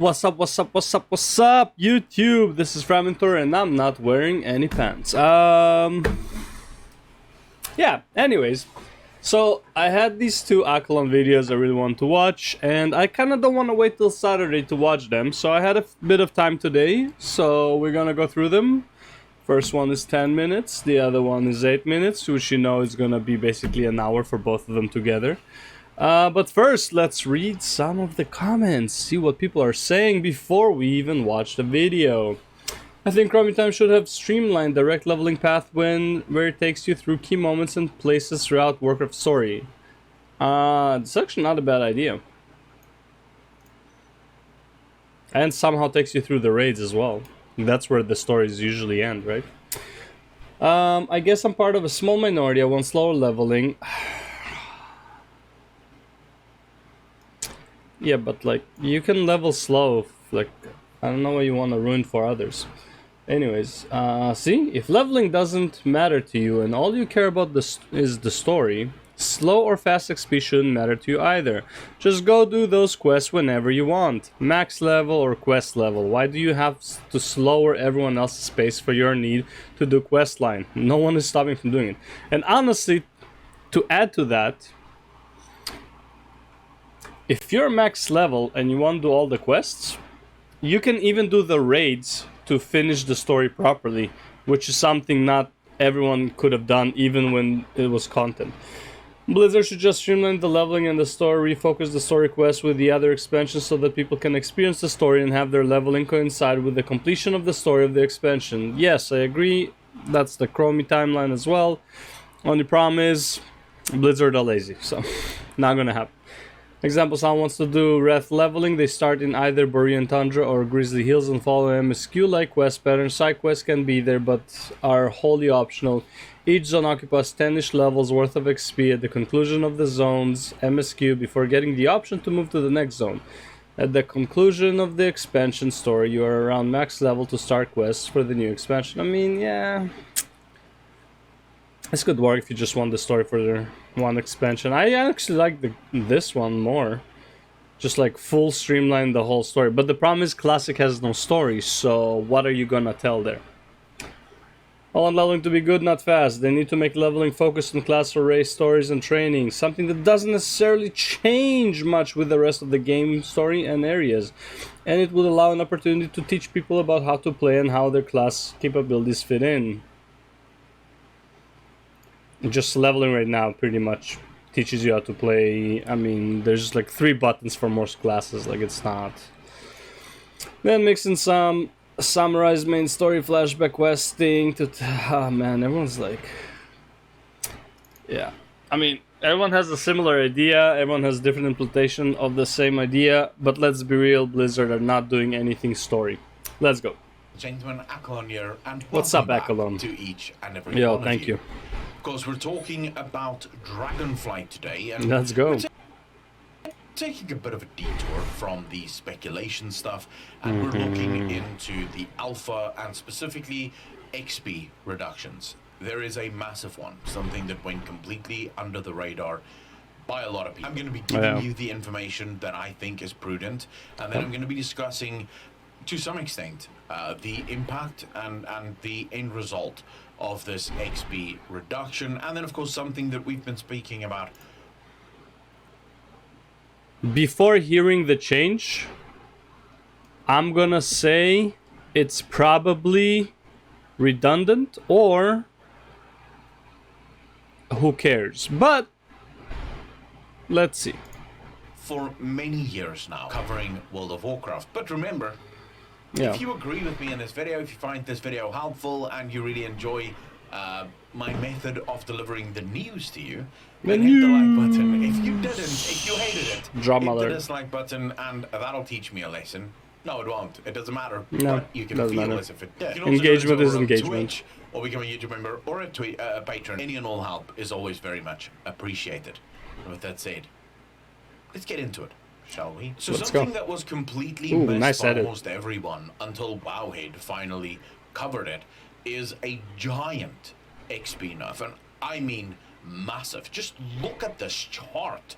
What's up, what's up, what's up, what's up, YouTube? This is Framinthor and I'm not wearing any pants. Yeah, anyways. So, I had these two Accolonn videos I really want to watch, and I kind of don't want to wait till Saturday to watch them, so I had a bit of time today, so we're gonna go through them. First one is 10 minutes, the other one is 8 minutes, which you know is gonna be basically an hour for both of them together. But first, let's read some of the comments, see what people are saying before we even watch the video. I think Framinthor should have streamlined direct leveling path where it takes you through key moments and places throughout Warcraft story. It's actually not a bad idea. And somehow takes you through the raids as well. That's where the stories usually end, right? I guess I'm part of a small minority. I want slower leveling. Yeah, but like, you can level slow. Like, I don't know what you want to ruin for others. Anyways, see? If leveling doesn't matter to you and all you care about is the story, slow or fast XP shouldn't matter to you either. Just go do those quests whenever you want. Max level or quest level. Why do you have to slower everyone else's pace for your need to do quest line? No one is stopping from doing it. And honestly, to add to that, if you're max level and you want to do all the quests, you can even do the raids to finish the story properly, which is something not everyone could have done even when it was content. Blizzard should just streamline the leveling and the story, refocus the story quest with the other expansions so that people can experience the story and have their leveling coincide with the completion of the story of the expansion. Yes, I agree. That's the Chromie timeline as well. Only problem is Blizzard are lazy, so not gonna happen. Example, someone wants to do Wrath leveling, they start in either Borean Tundra or Grizzly Hills and follow MSQ-like quest patterns. Side quests can be there but are wholly optional. Each zone occupies 10-ish levels worth of XP at the conclusion of the zone's MSQ before getting the option to move to the next zone. At the conclusion of the expansion story, you are around max level to start quests for the new expansion. I mean, yeah, this could work if you just want the story for the one expansion. I actually like this one more. Just like full streamline the whole story. But the problem is Classic has no story, so what are you gonna tell there? I want leveling to be good, not fast. They need to make leveling focused on class or race stories and training. Something that doesn't necessarily change much with the rest of the game story and areas. And it would allow an opportunity to teach people about how to play and how their class capabilities fit in. Just leveling right now pretty much teaches you how to play. I mean, there's like 3 buttons for most classes, like it's not. Then mixing some summarized main story flashback questing to oh man, everyone's like, yeah, I mean, everyone has a similar idea, everyone has different implementation of the same idea, but let's be real, Blizzard are not doing anything story. Let's go. Gentlemen, Accolonn here, and what's up, Accolonn? To each and every Yo, one thank of you. you. Because we're talking about Dragonflight today, and let's go. Taking a bit of a detour from the speculation stuff, and we're looking into the alpha and specifically XP reductions. There is a massive one, something that went completely under the radar by a lot of people. I'm going to be giving you the information that I think is prudent, and then I'm going to be discussing, to some extent, the impact and the end result of this XP reduction, and then of course something that we've been speaking about. Before hearing the change, I'm gonna say it's probably redundant or who cares, but let's see. For many years now, covering World of Warcraft, but remember, if you agree with me in this video, if you find this video helpful and you really enjoy my method of delivering the news to you, then hit the like button. If you didn't, if you hated it, hit the dislike button and that'll teach me a lesson. No, it won't. It doesn't matter. No, but you can feel as if it did. Engagement is engagement. Twitch, or become a YouTube member or a patron. Any and all help is always very much appreciated. And with that said, let's get into it, shall we? So something that was completely missed by almost everyone until Wowhead finally covered it is a giant XP nerf, and I mean massive. Just look at this chart.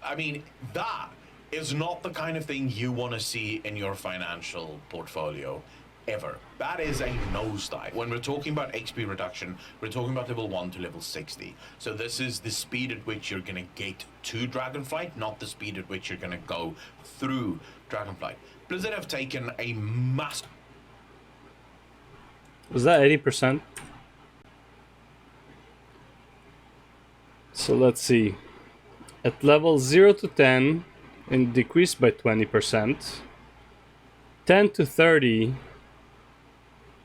I mean, that is not the kind of thing you want to see in your financial portfolio ever. That is a nosedive. When we're talking about XP reduction, we're talking about level 1 to level 60. So this is the speed at which you're going to get to Dragonflight, not the speed at which you're going to go through Dragonflight. Blizzard have taken a massive... Was that 80%? So let's see. At level 0 to 10, it decreased by 20%. 10 to 30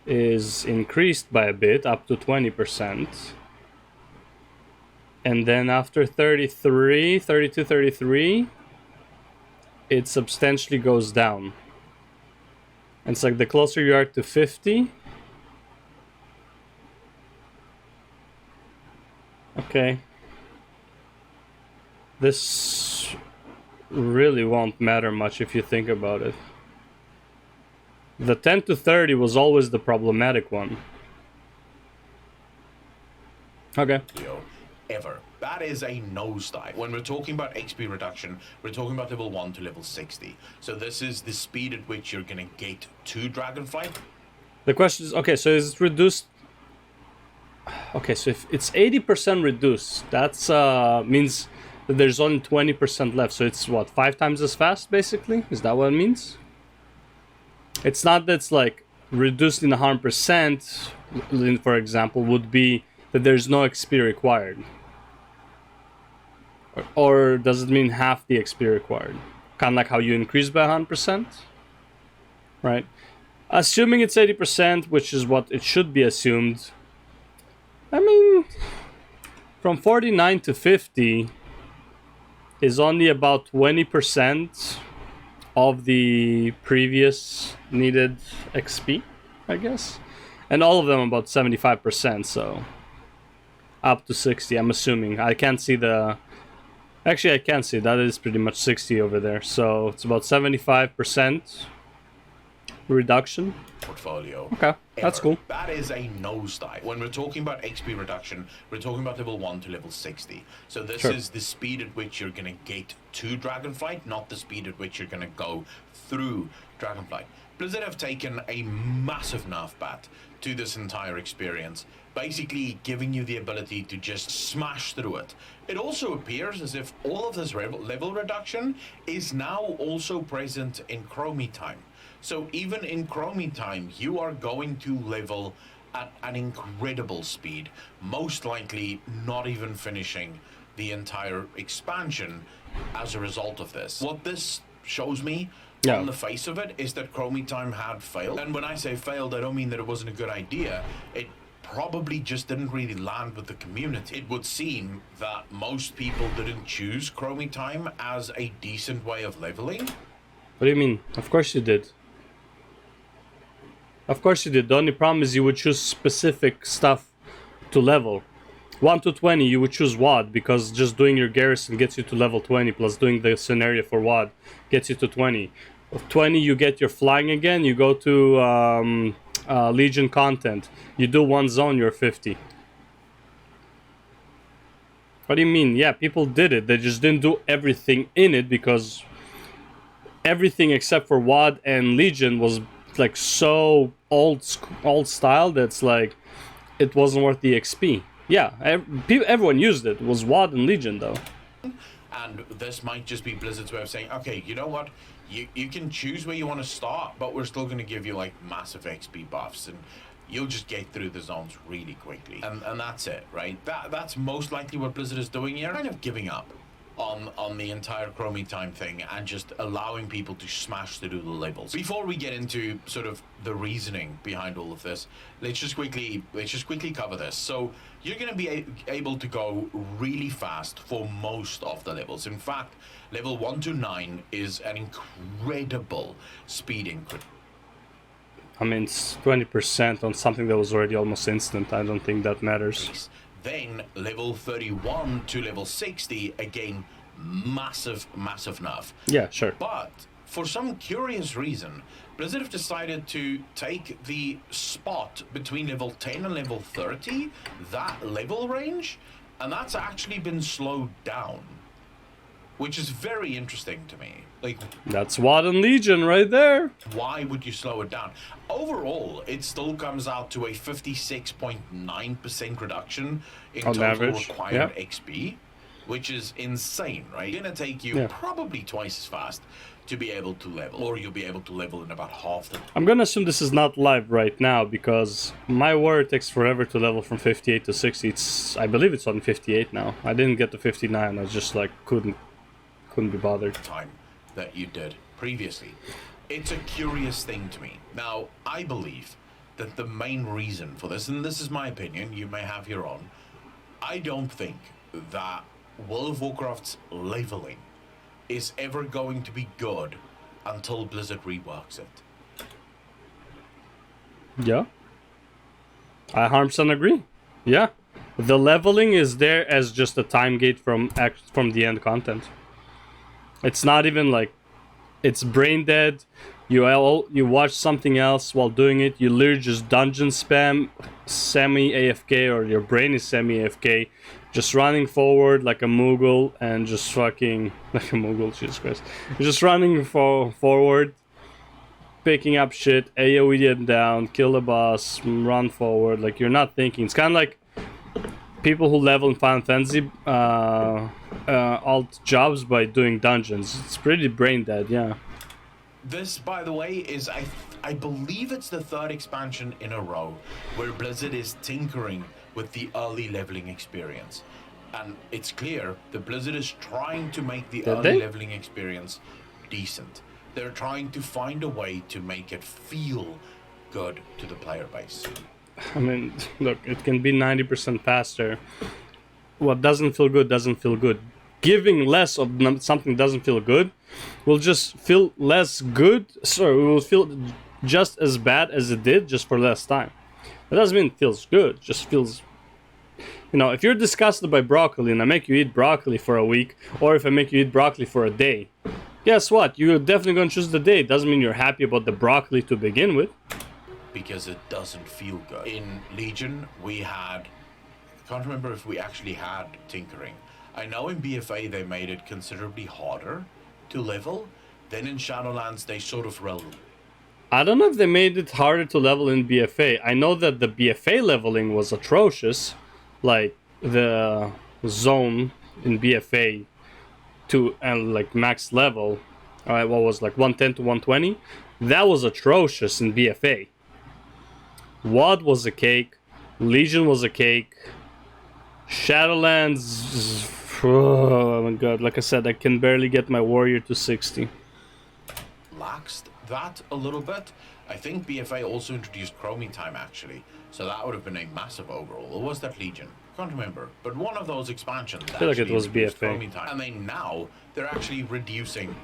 is increased by a bit, up to 20%. And then after 33, 32, 33, it substantially goes down. And it's like the closer you are to 50. Okay. This really won't matter much if you think about it. The 10 to 30 was always the problematic one. Okay. Ever. That is a nosedive. When we're talking about XP reduction, we're talking about level 1 to level 60. So this is the speed at which you're going to get to Dragonflight. The question is, okay, so is it reduced? Okay, so if it's 80% reduced, that's means that there's only 20% left. So it's what, 5 times as fast, basically? Is that what it means? It's not that it's like reduced in 100%, for example, would be that there's no XP required. Or does it mean half the XP required? Kind of like how you increase by 100%? Right? Assuming it's 80%, which is what it should be assumed. I mean, from 49 to 50 is only about 20% of the previous needed XP, I guess. And all of them about 75%, so up to 60, I'm assuming. I can't see the... Actually, I can see that is pretty much 60 over there. So it's about 75% reduction. Portfolio. Okay, that's cool. That is a nosedive. When we're talking about XP reduction, we're talking about level 1 to level 60. So this is the speed at which you're going to get to Dragonflight, not the speed at which you're going to go through Dragonflight. Blizzard have taken a massive nerf bat to this entire experience, basically giving you the ability to just smash through it. It also appears as if all of this level reduction is now also present in Chromie time. So even in Chromie time, you are going to level at an incredible speed, most likely not even finishing the entire expansion as a result of this. What this shows me on the face of it is that Chromie time had failed. And when I say failed, I don't mean that it wasn't a good idea. It probably just didn't really land with the community. It would seem that most people didn't choose Chromie time as a decent way of leveling. What do you mean? Of course you did. Of course you did. The only problem is you would choose specific stuff to level. 1 to 20 you would choose WAD, because just doing your garrison gets you to level 20, plus doing the scenario for WAD gets you to 20. With 20 you get your flying again, you go to Legion content. You do one zone, you're 50. What do you mean? Yeah, people did it. They just didn't do everything in it, because everything except for WAD and Legion was like so old style that's like it wasn't worth the XP. Yeah, everyone used it. It was WAD and Legion though. And this might just be Blizzard's way of saying, okay, you know what? You can choose where you want to start, but we're still going to give you like massive XP buffs, and you'll just get through the zones really quickly. And that's it, right? That's most likely what Blizzard is doing here. Kind of giving up on the entire Chromie time thing and just allowing people to smash through the levels. Before we get into sort of the reasoning behind all of this, let's just quickly cover this. So you're going to be able to go really fast for most of the levels. In fact, level 1 to 9 is an incredible speed increase. I mean, it's 20% on something that was already almost instant. I don't think that matters. Then level 31 to level 60, again, massive nerf. Yeah, sure. But for some curious reason, Blizzard have decided to take the spot between level 10 and level 30, that level range, and that's actually been slowed down. which is very interesting to me. Like, That's WoD and Legion right there. why would you slow it down? Overall, it still comes out to a 56.9% reduction in On total average, required yeah. XP, which is insane, right? It's gonna take you Yeah. probably twice as fast to be able to level, or you'll be able to level in about half the. I'm gonna assume this is not live right now because my warrior takes forever to level from 58 to 60. I believe it's on 58 now. I didn't get to 59. I just like couldn't be bothered. Time that you did previously. It's a curious thing to me. Now, I believe that the main reason for this, and this is my opinion, you may have your own, I don't think that World of Warcraft's leveling is ever going to be good until Blizzard reworks it. Yeah. I 100% agree. Yeah. The leveling is there as just a time gate from the end content. It's not even like it's brain dead. You watch something else while doing it. You literally just dungeon spam, semi AFK, or your brain is semi AFK, just running forward like a Moogle and just fucking like a Moogle. Jesus Christ! You're just running forward, picking up shit, AOE it down, kill the boss, run forward. Like you're not thinking. It's kind of like people who level in Final Fantasy alt jobs by doing dungeons. It's pretty brain dead, yeah. This, by the way, is I believe it's the third expansion in a row where Blizzard is tinkering with the early leveling experience. And it's clear that Blizzard is trying to make the early leveling experience decent. They're trying to find a way to make it feel good to the player base. I mean, look, it can be 90% faster. What doesn't feel good doesn't feel good. Giving less of something doesn't feel good will just feel less good. Sorry, it will feel just as bad as it did, just for less time. It doesn't mean it feels good. It just feels, you know, if you're disgusted by broccoli and I make you eat broccoli for a week, or if I make you eat broccoli for a day, guess what? You're definitely going to choose the day. It doesn't mean you're happy about the broccoli to begin with. Because it doesn't feel good. In Legion, we had... I can't remember if we actually had tinkering. I know in BFA they made it considerably harder to level. Then in Shadowlands they sort of I don't know if they made it harder to level in BFA. I know that the BFA leveling was atrocious. Like the zone in BFA to like max level. Alright, what was like 110 to 120? That was atrocious in BFA. WoD was a cake. Legion was a cake. Shadowlands... Oh my god, like I said, I can barely get my warrior to 60. laxed that a little bit. I think BFA also introduced chroming time, actually. So that would have been a massive overall. Or was that Legion? Can't remember. But one of those expansions I feel like it was BFA. Time. And then now, they're actually reducing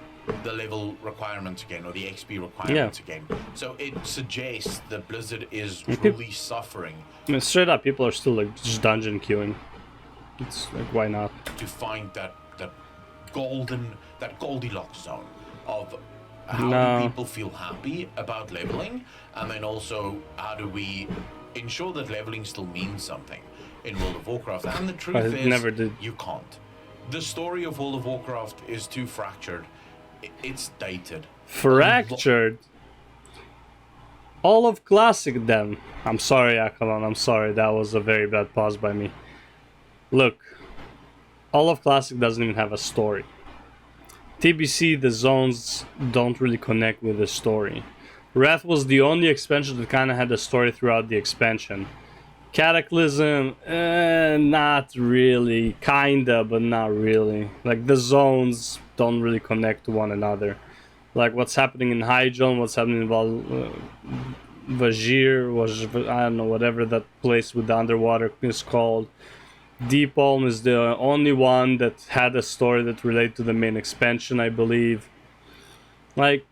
the level requirements again, or the XP requirements again. So it suggests that Blizzard is truly suffering. I mean, straight up, people are still like just dungeon queuing. It's like, why not? To find that Goldilocks zone of how do people feel happy about leveling, and then also how do we ensure that leveling still means something in World of Warcraft. And the truth is, you can't. The story of World of Warcraft is too fractured. It's dated. Fractured? All of Classic then. I'm sorry, Accolonn, I'm sorry. That was a very bad pause by me. Look, all of Classic doesn't even have a story. TBC, the zones don't really connect with the story. Wrath was the only expansion that kind of had a story throughout the expansion. Cataclysm, not really. Kinda, but not really. Like, the zones don't really connect to one another. Like, what's happening in Hyjal, what's happening in Vajir, I don't know, whatever that place with the underwater is called. Deepalm is the only one that had a story that related to the main expansion, I believe. Like,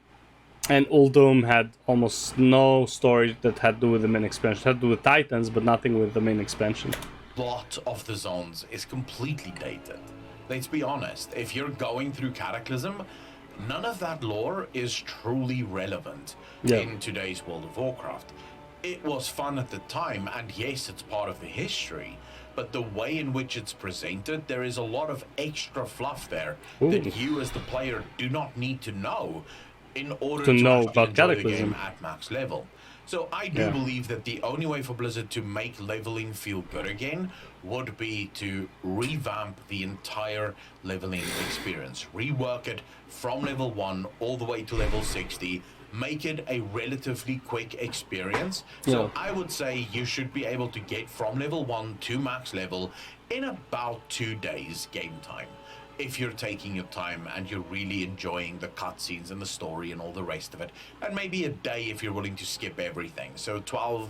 and Uldum had almost no story that had to do with the main expansion. It had to do with Titans, but nothing with the main expansion. A lot of the zones is completely dated. Let's be honest, if you're going through Cataclysm, none of that lore is truly relevant in today's World of Warcraft. It was fun at the time, and yes, it's part of the history, but the way in which it's presented, there is a lot of extra fluff there Ooh. that you as the player do not need to know in order To to know actually about enjoy the Cataclysm. game at max level. So I do Yeah. believe that the only way for Blizzard to make leveling feel good again would be to revamp the entire leveling experience. Rework it from level 1 all the way to level 60. Make it a relatively quick experience. So Yeah. I would say you should be able to get from level 1 to max level in about 2 days game time. If you're taking your time and you're really enjoying the cutscenes and the story and all the rest of it. And maybe a day if you're willing to skip everything. So 12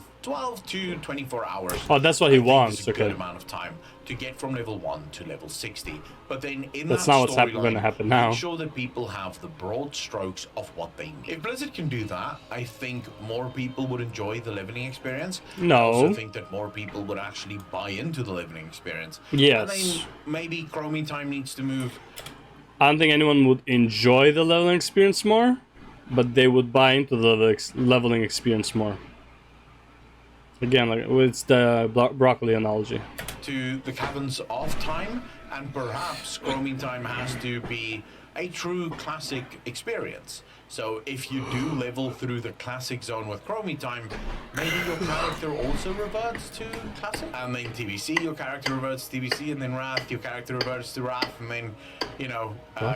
to 24 hours. Oh, that's what he I think wants, is a good okay. amount of time to get from level 1 to level 60. But then in That's that not what's storyline, gonna happen now. make sure that people have the broad strokes of what they need. If Blizzard can do that, I think more people would enjoy the leveling experience. No. I also think that more people would actually buy into the leveling experience. Yes. And then maybe Chromie time needs to move. I don't think anyone would enjoy the leveling experience more, but they would buy into the leveling experience more. Again, like it's the broccoli analogy. To the caverns of time, and perhaps Chromie time has to be a true classic experience. So if you do level through the classic zone with Chromie time, maybe your character also reverts to classic, and then TBC your character reverts to TBC, and then Wrath your character reverts to Wrath, and then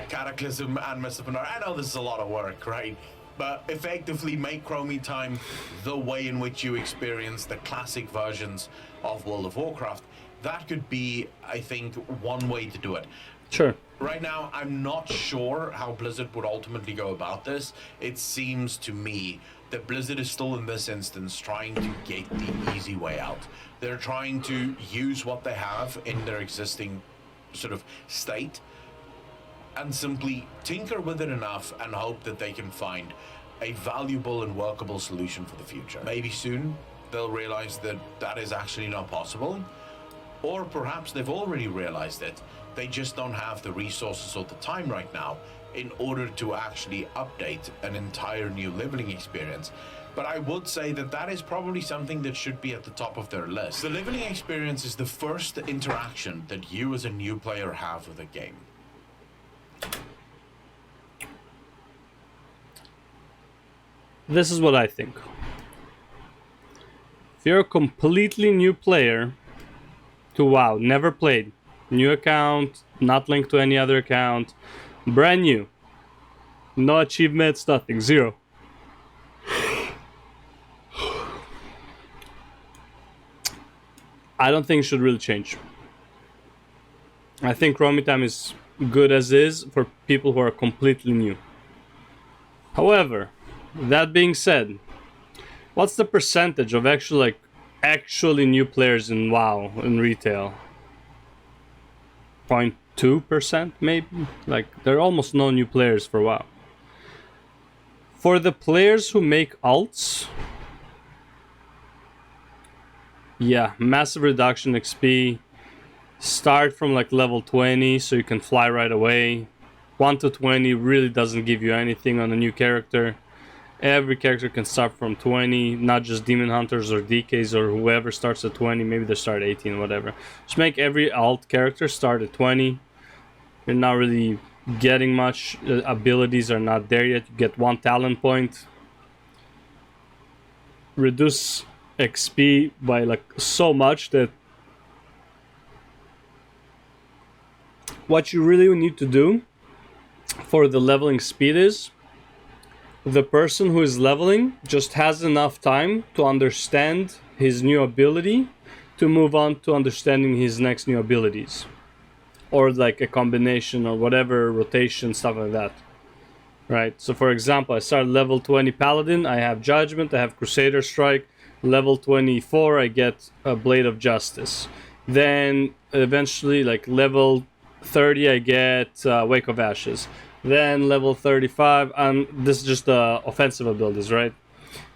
Cataclysm and Mist of Pandaria. I know this is a lot of work, right? But effectively make Chromie time the way in which you experience the classic versions of World of Warcraft. That could be, I think, one way to do it. Sure. Right now, I'm not sure how Blizzard would ultimately go about this. It seems to me that Blizzard is still, in this instance, trying to get the easy way out. They're trying to use what they have in their existing sort of state and simply tinker with it enough and hope that they can find a valuable and workable solution for the future. Maybe soon they'll realize that that is actually not possible, or perhaps they've already realized it. They just don't have the resources or the time right now in order to actually update an entire new leveling experience. But I would say that that is probably something that should be at the top of their list. The leveling experience is the first interaction that you as a new player have with a game. This is what I think. If you're a completely new player to WoW, never played, new account, not linked to any other account, brand new, no achievements, nothing, zero. I don't think it should really change. I think Chromie time is good as is for people who are completely new. However, that being said, what's the percentage of actually new players in WoW in retail? 0.2% maybe? Like, there are almost no new players for WoW. For the players who make alts, yeah, massive reduction XP. Start from like level 20 so you can fly right away. 1 to 20 really doesn't give you anything on a new character. Every character can start from 20, not just Demon Hunters or DKs or whoever starts at 20. Maybe they start at 18, whatever. Just make every alt character start at 20. You're not really getting much. Abilities are not there yet. You get 1 talent point. Reduce XP by like so much that what you really need to do for the leveling speed is the person who is leveling just has enough time to understand his new ability to move on to understanding his next new abilities, or like a combination or whatever, rotation, stuff like that, right? So for example, I start level 20 Paladin, I have Judgment, I have Crusader Strike. Level 24 I get a Blade of Justice. Then eventually like level 30 I get Wake of Ashes. Then level 35, this is just the offensive abilities, right?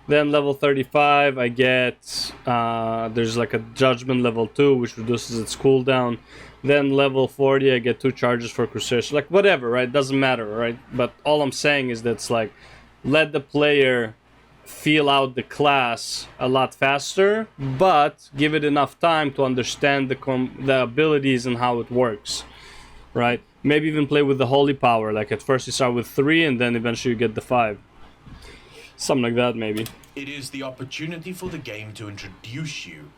Then level 35 I get there's like a Judgment level 2 which reduces its cooldown. Then level 40 I get 2 charges for Crusader. So like whatever, right? Doesn't matter, right? But all I'm saying is that it's like let the player feel out the class a lot faster, but give it enough time to understand the abilities and how it works, right? Maybe even play with the holy power. Like at first you start with 3 and then eventually you get the 5. Something like that, maybe. It is the opportunity for the game to introduce you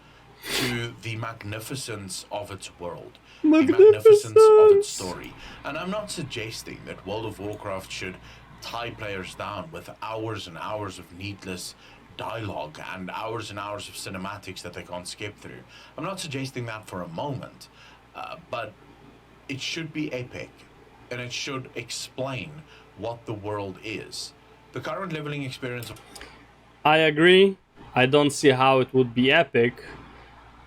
to the magnificence of its world, the magnificence of its story. And I'm not suggesting that World of Warcraft should tie players down with hours and hours of needless dialogue and hours of cinematics that they can't skip through. I'm not suggesting that for a moment, but it should be epic, and it should explain what the world is. The current leveling experience... I agree. I don't see how it would be epic,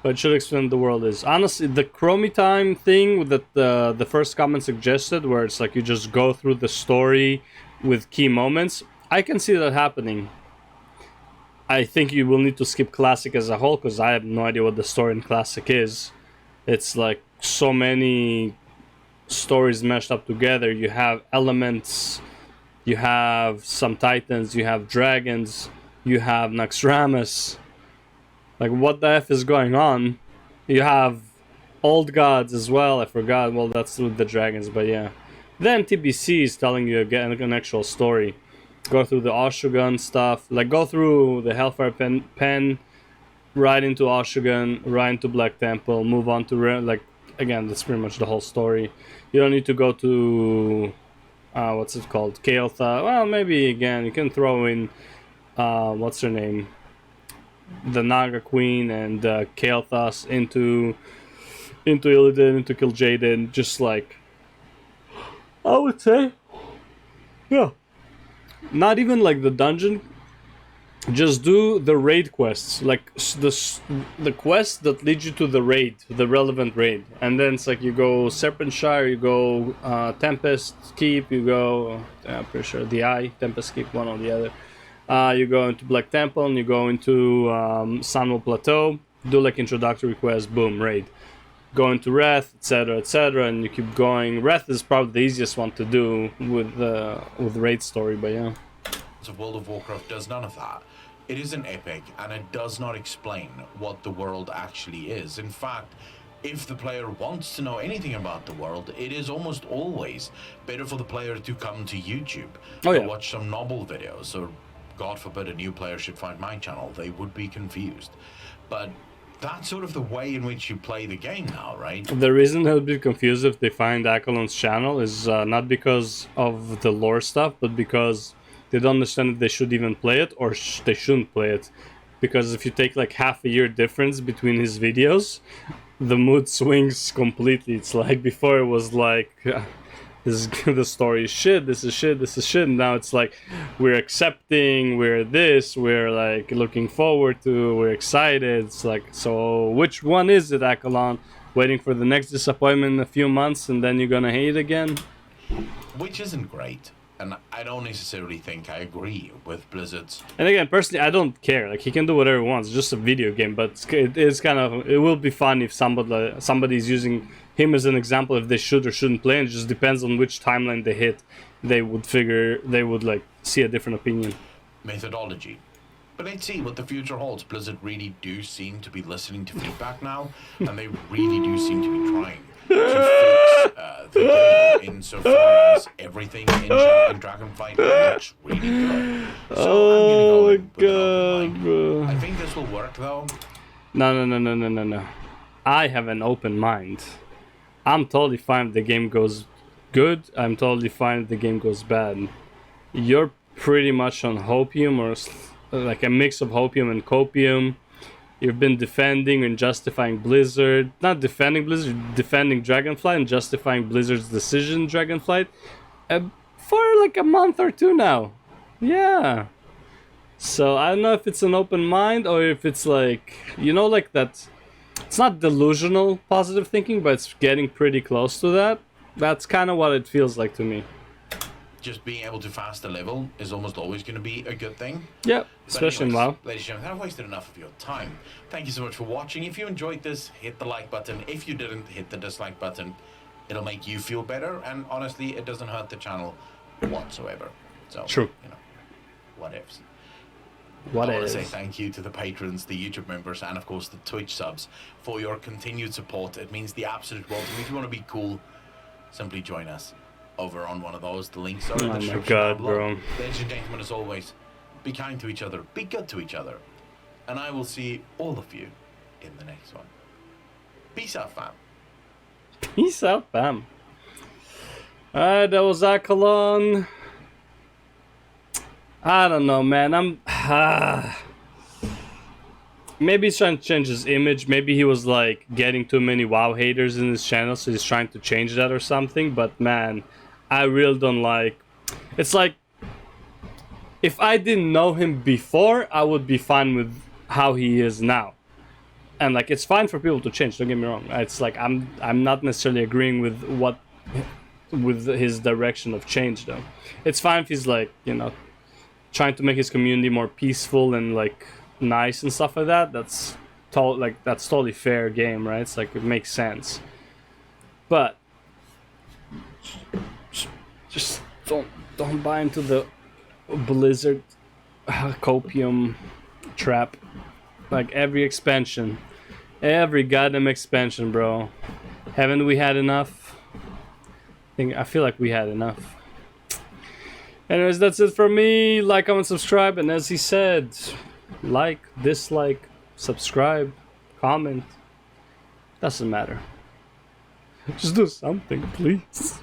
but it should explain what the world is. Honestly, the Chromie time thing that the first comment suggested, where it's like you just go through the story with key moments, I can see that happening. I think you will need to skip Classic as a whole, because I have no idea what the story in Classic is. It's like so many stories meshed up together. You have elements, you have some titans, you have dragons, you have Naxxramas. Like, what the F is going on? You have old gods as well. I forgot. Well, that's with the dragons, but yeah. Then TBC is telling you again an actual story. Go through the Oshugan stuff. Like, go through the Hellfire Pen, right into Oshugan, right into Black Temple, move on to... like, again, that's pretty much the whole story. You don't need to go to... what's it called? Kael'thas. Well, maybe, again, you can throw in... what's her name? The Naga Queen and Kael'thas into Illidan, into Kil'jaeden, just like... I would say... Yeah. Not even like the dungeon. Just do the raid quests, like the quests that lead you to the raid, the relevant raid, and then it's like you go Serpentshire, you go Tempest Keep, you go I'm pretty sure the Eye, Tempest Keep, one or the other. You go into Black Temple, and you go into Sunwell Plateau, do like introductory quests, boom, raid. Go into Wrath, etc., and you keep going. Wrath is probably the easiest one to do with raid story, but yeah. So World of Warcraft does none of that. It isn't epic, and it does not explain what the world actually is. In fact, if the player wants to know anything about the world, it is almost always better for the player to come to YouTube and watch some novel videos, or God forbid a new player should find my channel, they would be confused. But that's sort of the way in which you play the game now, right? The reason they'll be confused if they find Accolonn's channel is not because of the lore stuff, but because they don't understand that they should even play it, or they shouldn't play it. Because if you take like half a year difference between his videos, the mood swings completely. It's like before it was like, the story is shit, this is shit, this is shit. And now it's like, we're accepting, we're this, we're like looking forward to, we're excited. It's like, so which one is it, Accolonn? Waiting for the next disappointment in a few months and then you're gonna hate again? Which isn't great. And I don't necessarily think I agree with Blizzard's... And again, personally, I don't care. Like, he can do whatever he wants. It's just a video game. But it is kind of... It will be fun if somebody's using him as an example if they should or shouldn't play. And it just depends on which timeline they hit. They would, like, see a different opinion. Methodology. But let's see what the future holds. Blizzard really do seem to be listening to feedback now. And they really do seem to be trying to fix the game insofar as everything in Dragonflight looks really good. So I'm gonna go in with an open mind. Bro. I think this will work though. No. I have an open mind. I'm totally fine if the game goes good. I'm totally fine if the game goes bad. You're pretty much on hopium, or like a mix of hopium and copium. You've been defending and justifying Blizzard. Not defending Blizzard, defending Dragonflight and justifying Blizzard's decision, Dragonflight, for like a month or two now. Yeah. So I don't know if it's an open mind or if it's like, you know, like that. It's not delusional positive thinking, but it's getting pretty close to that. That's kind of what it feels like to me. Just being able to fast a level is almost always going to be a good thing. Yep, especially in WoW. Ladies and gentlemen, I've wasted enough of your time. Thank you so much for watching. If you enjoyed this, hit the like button. If you didn't, hit the dislike button. It'll make you feel better, and honestly, it doesn't hurt the channel whatsoever. So, true. You know, what ifs. What I want to is? say thank you to the patrons, the YouTube members, and of course the Twitch subs for your continued support. It means the absolute world to me. If you want to be cool, simply join us over on one of those. The links are in Oh the my description God, down below. bro. Ladies and gentlemen, as always, be kind to each other, be good to each other, and I will see all of you in the next one. Peace out, fam. Peace out, fam. Alright, that was Accolonn. I don't know, man. Maybe he's trying to change his image. Maybe he was like getting too many WoW haters in his channel, so he's trying to change that or something. But man, I really don't like. It's like if I didn't know him before, I would be fine with how he is now. And like it's fine for people to change. Don't get me wrong. It's like I'm not necessarily agreeing with his direction of change though. It's fine if he's like, you know, trying to make his community more peaceful and like nice and stuff like that. That's totally fair game, right? It's like it makes sense. But just don't buy into the Blizzard copium trap. Like every goddamn expansion, bro. Haven't we had enough? I feel like we had enough. Anyways, that's it from me. Like, comment, subscribe, and as he said, like, dislike, subscribe, comment. Doesn't matter. Just do something, please.